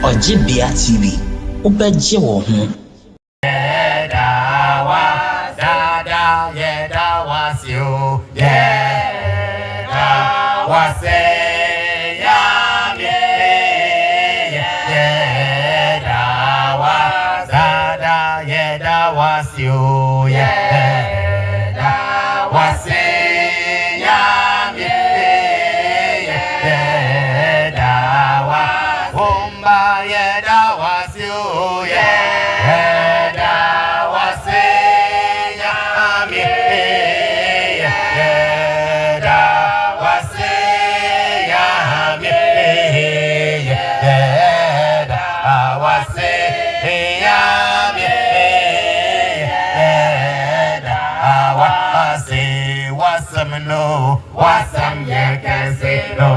Ojibia TV. Ubeje wo ho. Yedawa, dada, yedawa siu, yedawa se, yedawa, dada, yedawa siu, yedawa se, yedawa, umba yedawa siu, Wasam no, wasam ye can say no.